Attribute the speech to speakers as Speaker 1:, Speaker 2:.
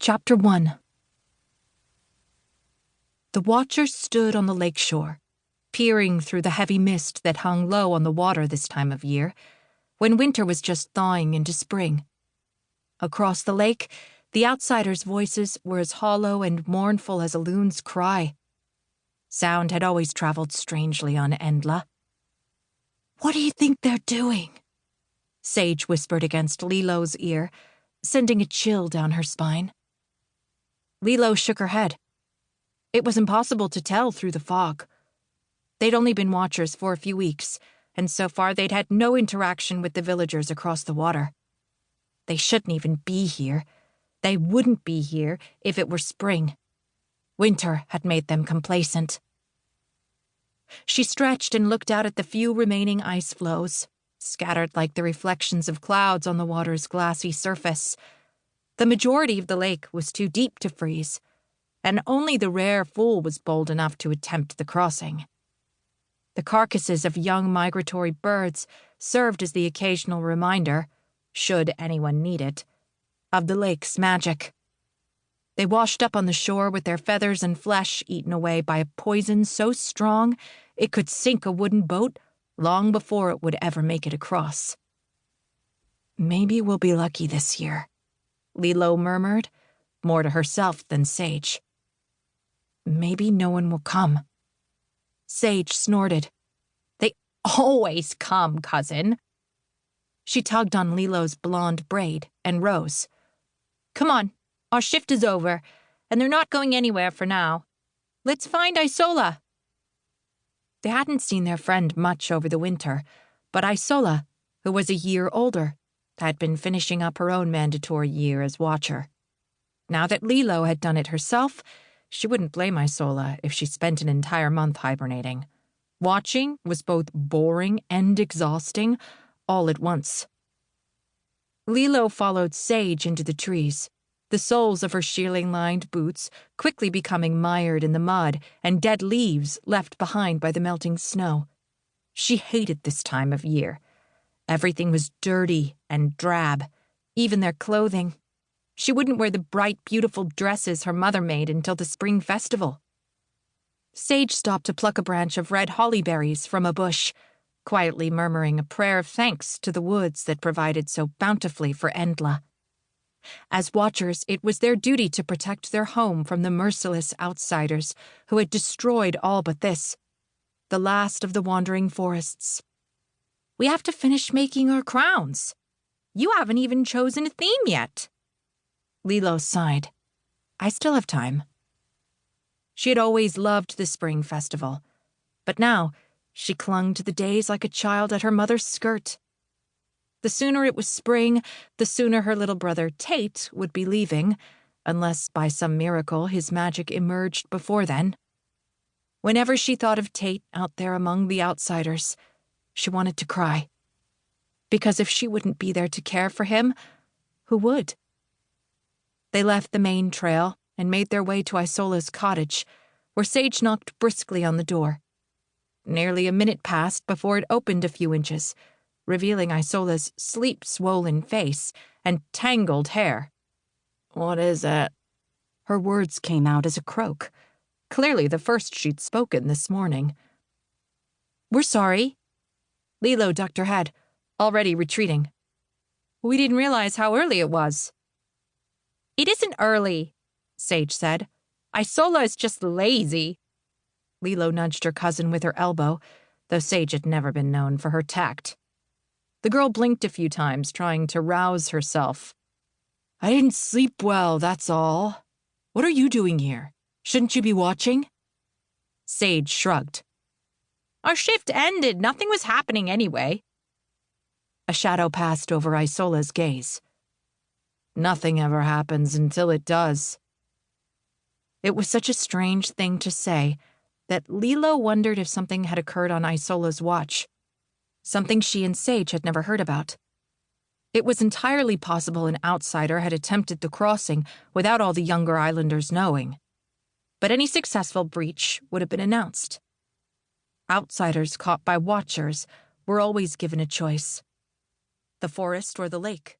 Speaker 1: Chapter 1. The watchers stood on the lakeshore, peering through the heavy mist that hung low on the water this time of year, when winter was just thawing into spring. Across the lake, the outsiders' voices were as hollow and mournful as a loon's cry. Sound had always traveled strangely on Endla. "What do you think they're doing?" Sage whispered against Leelo's ear, sending a chill down her spine. Leelo shook her head. It was impossible to tell through the fog. They'd only been watchers for a few weeks, and so far they'd had no interaction with the villagers across the water. They shouldn't even be here. They wouldn't be here if it were spring. Winter had made them complacent. She stretched and looked out at the few remaining ice floes, scattered like the reflections of clouds on the water's glassy surface. The majority of the lake was too deep to freeze, and only the rare fool was bold enough to attempt the crossing. The carcasses of young migratory birds served as the occasional reminder, should anyone need it, of the lake's magic. They washed up on the shore with their feathers and flesh eaten away by a poison so strong it could sink a wooden boat long before it would ever make it across. "Maybe we'll be lucky this year," Leelo murmured, more to herself than Sage. "Maybe no one will come." Sage snorted. "They always come, cousin." She tugged on Leelo's blonde braid and rose. "Come on, our shift is over, and they're not going anywhere for now. Let's find Isola." They hadn't seen their friend much over the winter, but Isola, who was a year older, had been finishing up her own mandatory year as watcher. Now that Leelo had done it herself, she wouldn't blame Isola if she spent an entire month hibernating. Watching was both boring and exhausting, all at once. Leelo followed Sage into the trees, the soles of her shearling-lined boots quickly becoming mired in the mud and dead leaves left behind by the melting snow. She hated this time of year. Everything was dirty and drab, even their clothing. She wouldn't wear the bright, beautiful dresses her mother made until the spring festival. Sage stopped to pluck a branch of red holly berries from a bush, quietly murmuring a prayer of thanks to the woods that provided so bountifully for Endla. As watchers, it was their duty to protect their home from the merciless outsiders who had destroyed all but this, the last of the wandering forests. "We have to finish making our crowns. You haven't even chosen a theme yet." Leelo sighed. "I still have time." She had always loved the spring festival, but now she clung to the days like a child at her mother's skirt. The sooner it was spring, the sooner her little brother Tate would be leaving, unless by some miracle his magic emerged before then. Whenever she thought of Tate out there among the outsiders, she wanted to cry. Because if she wouldn't be there to care for him, who would? They left the main trail and made their way to Isola's cottage, where Sage knocked briskly on the door. Nearly a minute passed before it opened a few inches, revealing Isola's sleep-swollen face and tangled hair. "What is it?" Her words came out as a croak, clearly the first she'd spoken this morning. "We're sorry." Leelo ducked her head, already retreating. "We didn't realize how early it was." "It isn't early," Sage said. "Isola is just lazy." Leelo nudged her cousin with her elbow, though Sage had never been known for her tact. The girl blinked a few times, trying to rouse herself. "I didn't sleep well, that's all. What are you doing here? Shouldn't you be watching?" Sage shrugged. "Our shift ended. Nothing was happening anyway." A shadow passed over Isola's gaze. "Nothing ever happens until it does." It was such a strange thing to say that Leelo wondered if something had occurred on Isola's watch, something she and Sage had never heard about. It was entirely possible an outsider had attempted the crossing without all the younger islanders knowing. But any successful breach would have been announced. Outsiders caught by watchers were always given a choice: the forest or the lake.